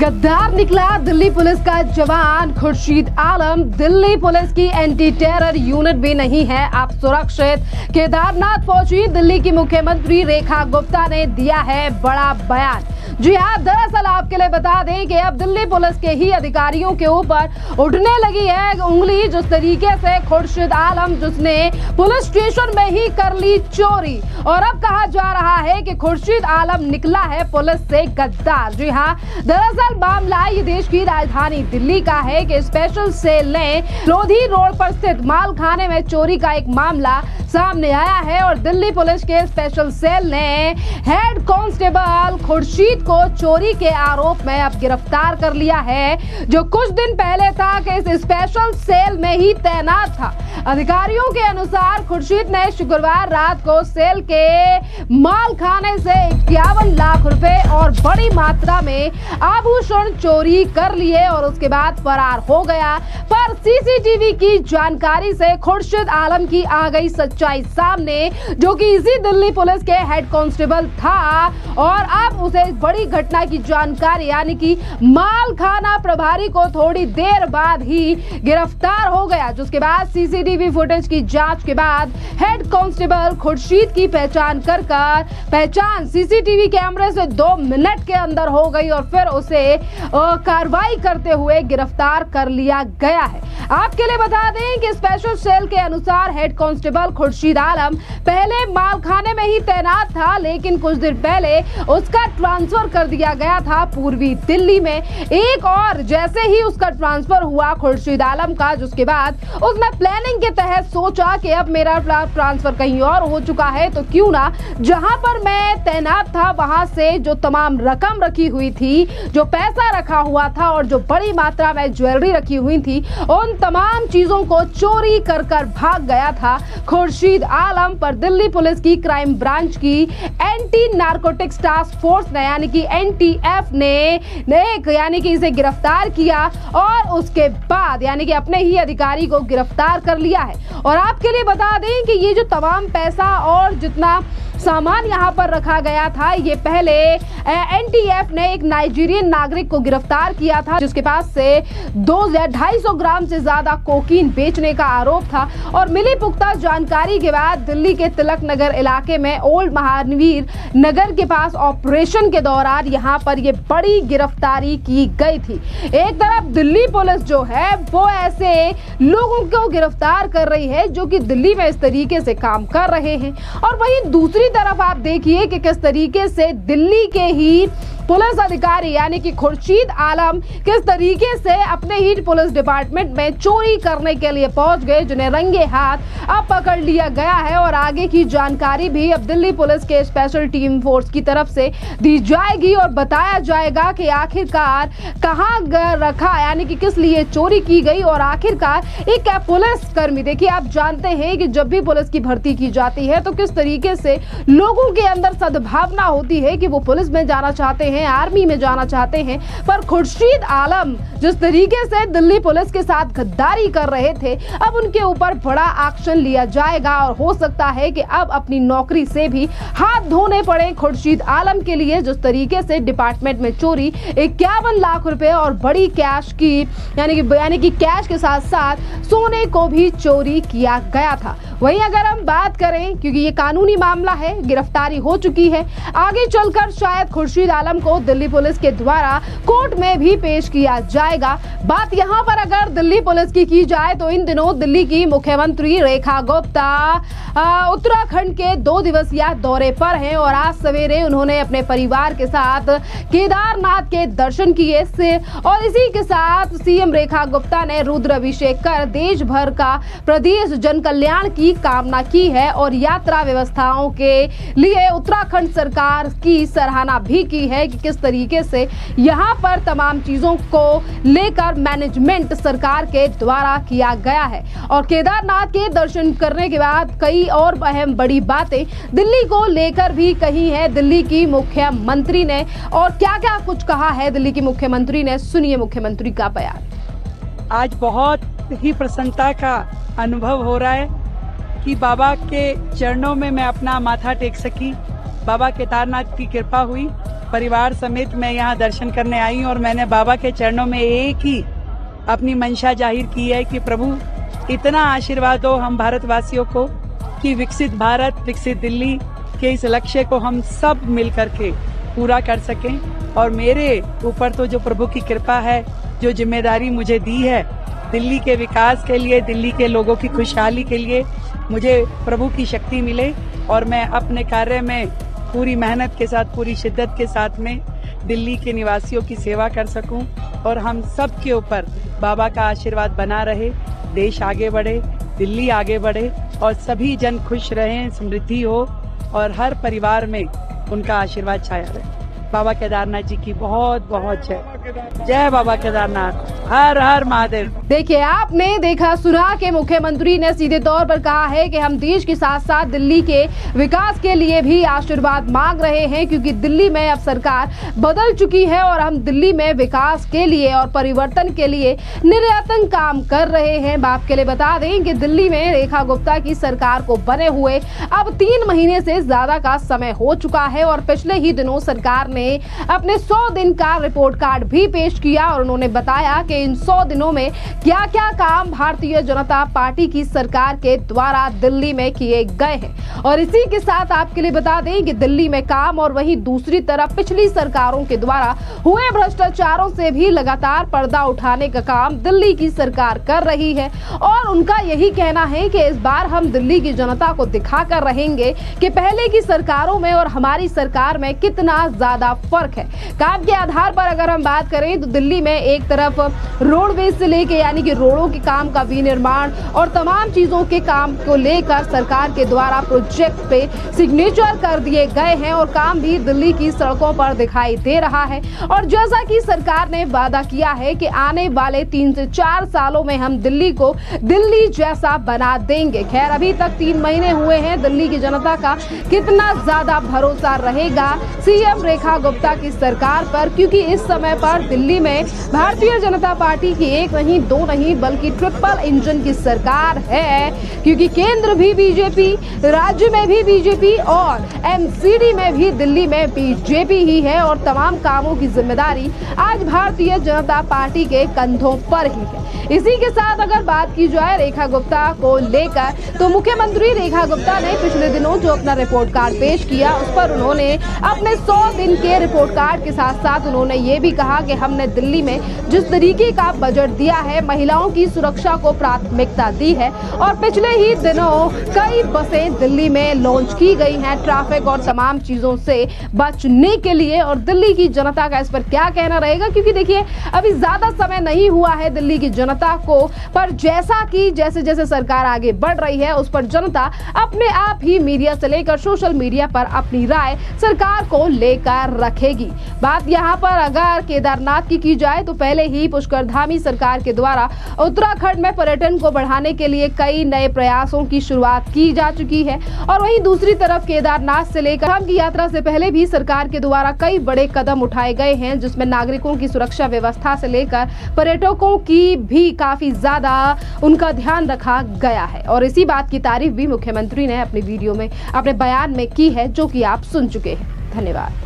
गद्दार निकला दिल्ली पुलिस का जवान खुर्शीद आलम। दिल्ली पुलिस की एंटी टेरर यूनिट भी नहीं है आप सुरक्षित। केदारनाथ पहुंची दिल्ली की मुख्यमंत्री रेखा गुप्ता ने दिया है बड़ा बयान। जी हाँ, दरअसल आपके लिए बता दें कि अब दिल्ली पुलिस के ही अधिकारियों के ऊपर उठने लगी है उंगली। जिस तरीके से खुर्शीद आलम जिसने पुलिस स्टेशन में ही कर ली चोरी, और अब कहा जा रहा है कि खुर्शीद आलम निकला है पुलिस से गद्दार। जी हाँ, दरअसल मामला ये देश की राजधानी दिल्ली का है कि स्पेशल सेल ने लोधी रोड पर स्थित माल खाने में चोरी का एक मामला सामने आया है और दिल्ली पुलिस के स्पेशल सेल ने हेड कांस्टेबल खुर्शीद को चोरी के आरोप में अब गिरफ्तार कर लिया है, जो कुछ दिन पहले तक इस स्पेशल सेल में ही तैनात था। अधिकारियों के अनुसार खुर्शीद ने शुक्रवार रात को सेल के माल खाने से 51 लाख रुपए और बड़ी मात्रा में आभूषण चोरी कर लिए और उसके बाद फरार हो गया। पर सीसीटीवी की जानकारी से खुर्शीद आलम की आ गई सच्चाई सामने, जो कि इसी दिल्ली पुलिस के हेड कांस्टेबल था। और अब उसे बड़ी घटना की जानकारी यानी कि माल खाना प्रभारी को थोड़ी देर बाद ही गिरफ्तार हो गया, जिसके बाद सीसीटीवी फुटेज की जांच के बाद हेड कांस्टेबल खुर्शीद की पहचान सीसीटीवी कैमरे से 2 मिनट के अंदर हो गई और फिर उसे कार्रवाई करते हुए गिरफ्तार कर लिया गया है। आपके लिए बता दें कि स्पेशल सेल के अनुसार हेड कांस्टेबल खुर्शीद आलम पहले माल खाने में ही तैनात था, लेकिन कुछ दिन पहले उसका ट्रांसफर कर दिया गया था पूर्वी दिल्ली में। एक और जैसे ही उसका ट्रांसफर हुआ खुर्शीद आलम का, जिसके बाद उसने प्लानिंग के तहत सोचा कि अब मेरा ट्रांसफर कहीं और हो चुका है तो क्यों ना जहां पर मैं तैनात था वहां से जो तमाम रकम रखी हुई थी, जो पैसा रखा हुआ था और जो बड़ी मात्रा में ज्वेलरी रखी हुई थी, उन तमाम चीजों को चोरी कर भाग गया था खुर्शीद आलम। पर दिल्ली पुलिस की क्राइम ब्रांच की एंटी नारकोटिक्स टास्क फोर्स ने यानी कि एनटीएफ ने यानी कि इसे गिरफ्तार किया और उसके बाद यानी कि अपने ही अधिकारी को गिरफ्तार कर लिया है। और आपके लिए बता दें कि ये जो तमाम पैसा और जितना सामान यहाँ पर रखा गया था, ये पहले एनटीएफ ने एक नाइजीरियन नागरिक को गिरफ्तार किया था, जिसके पास से 250 ग्राम से ज्यादा कोकीन बेचने का आरोप था। और मिली पुख्ता जानकारी के बाद दिल्ली के तिलक नगर इलाके में ओल्ड महावीर नगर के पास ऑपरेशन के दौरान यहाँ पर ये बड़ी गिरफ्तारी की गई थी। एक तरफ दिल्ली पुलिस जो है वो ऐसे लोगों को गिरफ्तार कर रही है जो कि दिल्ली में इस तरीके से काम कर रहे हैं, और वहीं दूसरी तरफ आप देखिए कि किस तरीके से दिल्ली के ही पुलिस अधिकारी यानी कि खुर्शीद आलम किस तरीके से अपने ही पुलिस डिपार्टमेंट में चोरी करने के लिए पहुंच गए, जिन्हें रंगे हाथ अब पकड़ लिया गया है। और आगे की जानकारी भी अब दिल्ली पुलिस के स्पेशल टीम फोर्स की तरफ से दी जाएगी और बताया जाएगा कि आखिरकार कहां रखा यानी कि किस लिए चोरी की गई। और आखिरकार एक पुलिस कर्मी, देखिए आप जानते हैं कि जब भी पुलिस की भर्ती की जाती है तो किस तरीके से लोगों के अंदर सद्भावना होती है कि वो पुलिस में जाना चाहते हैं, आर्मी में जाना चाहते हैं। पर खुर्शीद आलम जिस तरीके से दिल्ली पुलिस के साथ गद्दारी कर रहे थे, अब उनके ऊपर बड़ा एक्शन लिया जाएगा और हो सकता है कि अब अपनी नौकरी से भी हाथ धोने पड़े खुर्शीद आलम के लिए। जिस तरीके से डिपार्टमेंट में चोरी 51 लाख रुपए और बड़ी कैश की यानी कि कैश के साथ साथ सोने को भी चोरी किया गया था। वहीं अगर हम बात करें, क्योंकि ये कानूनी मामला है, गिरफ्तारी हो चुकी है, आगे चलकर शायद खुर्शीद आलम को दिल्ली पुलिस के द्वारा कोर्ट में भी पेश किया जाएगा। बात यहाँ पर अगर दिल्ली पुलिस की जाए तो इन दिनों दिल्ली की मुख्यमंत्री रेखा गुप्ता उत्तराखंड के 2 दिवसीय दौरे पर हैं और आज सवेरे उन्होंने अपने परिवार के साथ केदारनाथ के दर्शन किए और इसी के साथ सीएम रेखा गुप्ता ने रुद्राभिषेक कर देश भर का प्रदेश जन कल्याण की कामना की है और यात्रा व्यवस्थाओं के लिए उत्तराखंड सरकार की सराहना भी की है कि किस तरीके से यहाँ पर तमाम चीजों को लेकर मैनेजमेंट सरकार के द्वारा किया गया है। और केदारनाथ के दर्शन करने के बाद कई और अहम बड़ी बातें दिल्ली को लेकर भी कही है दिल्ली की मुख्यमंत्री ने। और क्या क्या कुछ कहा है दिल्ली की मुख्यमंत्री ने, सुनिए मुख्यमंत्री का बयान। आज बहुत ही प्रसन्नता का अनुभव हो रहा है कि बाबा के चरणों में मैं अपना माथा टेक सकी, बाबा केदारनाथ की कृपा हुई परिवार समेत मैं यहाँ दर्शन करने आई हूँ और मैंने बाबा के चरणों में एक ही अपनी मंशा जाहिर की है कि प्रभु इतना आशीर्वाद दो हम भारतवासियों को कि विकसित भारत, विकसित दिल्ली के इस लक्ष्य को हम सब मिल करके पूरा कर सकें। और मेरे ऊपर तो जो प्रभु की कृपा है, जो जिम्मेदारी मुझे दी है दिल्ली के विकास के लिए, दिल्ली के लोगों की खुशहाली के लिए, मुझे प्रभु की शक्ति मिले और मैं अपने कार्य में पूरी मेहनत के साथ, पूरी शिद्दत के साथ में दिल्ली के निवासियों की सेवा कर सकूं और हम सब के ऊपर बाबा का आशीर्वाद बना रहे, देश आगे बढ़े, दिल्ली आगे बढ़े और सभी जन खुश रहें, समृद्धि हो और हर परिवार में उनका आशीर्वाद छाया रहे। बाबा केदारनाथ जी की बहुत बहुत जय। जय बाबा केदारनाथ, हर हर महादेव। देखिए, आपने देखा सुना कि मुख्यमंत्री ने सीधे तौर पर कहा है कि हम देश के साथ साथ दिल्ली के विकास के लिए भी आशीर्वाद मांग रहे हैं, क्योंकि दिल्ली में अब सरकार बदल चुकी है और हम दिल्ली में विकास के लिए और परिवर्तन के लिए निरंतर काम कर रहे हैं। बाप के लिए बता दें कि दिल्ली में रेखा गुप्ता की सरकार को बने हुए अब 3 महीने से ज्यादा का समय हो चुका है और पिछले ही दिनों सरकार ने अपने 100 दिन का रिपोर्ट कार्ड भी पेश किया और उन्होंने बताया कि इन 100 दिनों में क्या क्या काम भारतीय जनता पार्टी की सरकार के द्वारा दिल्ली में किए गए हैं। और इसी के साथ आपके लिए बता दें कि दिल्ली में काम और वहीं दूसरी तरफ पिछली सरकारों के द्वारा हुए भ्रष्टाचारों से भी लगातार पर्दा उठाने का काम दिल्ली की सरकार कर रही है। और उनका यही कहना है कि इस बार हम दिल्ली की जनता को दिखा कर रहेंगे कि पहले की सरकारों में और हमारी सरकार में कितना ज्यादा फर्क है। काम के आधार पर अगर हम बात करें तो दिल्ली में एक तरफ रोडवेज से लेके यानी कि रोडों के काम का विनिर्माण और तमाम चीजों के काम को लेकर सरकार के द्वारा प्रोजेक्ट पे सिग्नेचर कर दिए गए हैं और काम भी दिल्ली की सड़कों पर दिखाई दे रहा है। और जैसा कि सरकार ने वादा किया है कि आने वाले 3 से 4 सालों में हम दिल्ली को दिल्ली जैसा बना देंगे। खैर, अभी तक 3 महीने हुए हैं, दिल्ली की जनता का कितना ज्यादा भरोसा रहेगा सीएम रेखा गुप्ता की सरकार पर, क्योंकि इस समय पर दिल्ली में भारतीय जनता पार्टी की एक नहीं, 2 नहीं बल्कि ट्रिपल इंजन की सरकार है। क्योंकि केंद्र भी बीजेपी, राज्य में भी बीजेपी और एमसीडी में भी दिल्ली में बीजेपी ही है और तमाम कामों की जिम्मेदारी आज भारतीय जनता पार्टी के कंधों पर ही है। इसी के साथ अगर बात की जाए रेखा गुप्ता को लेकर, तो मुख्यमंत्री रेखा गुप्ता ने पिछले दिनों जो अपना रिपोर्ट कार्ड पेश किया उस पर उन्होंने अपने 100 दिन के रिपोर्ट कार्ड के साथ साथ उन्होंने ये भी कहा कि हमने दिल्ली में जिस तरीके का बजट दिया है, महिलाओं की सुरक्षा को प्राथमिकता दी है और पिछले ही दिनों कई बसें दिल्ली में लॉन्च की गई हैं ट्रैफिक और तमाम चीजों से बचने के लिए। और दिल्ली की जनता का इस पर क्या कहना रहेगा, क्योंकि देखिए अभी ज्यादा समय नहीं हुआ है दिल्ली की जनता को, पर जैसा कि जैसे जैसे सरकार आगे बढ़ रही है उस पर जनता अपने आप ही मीडिया से लेकर सोशल मीडिया पर अपनी राय सरकार को लेकर रखेगी। बात यहाँ पर अगर केदारनाथ की जाए तो पहले ही पुष्करधामी सरकार के द्वारा उत्तराखंड में पर्यटन को बढ़ाने के लिए कई नए प्रयासों की शुरुआत की जा चुकी है। और वहीं दूसरी तरफ केदारनाथ से लेकर धाम की यात्रा से पहले भी सरकार के द्वारा कई बड़े कदम उठाए गए हैं, जिसमें नागरिकों की सुरक्षा व्यवस्था से लेकर पर्यटकों की भी काफी ज्यादा उनका ध्यान रखा गया है। और इसी बात की तारीफ भी मुख्यमंत्री ने अपनी वीडियो में, अपने बयान में की है, जो कि आप सुन चुके हैं। धन्यवाद।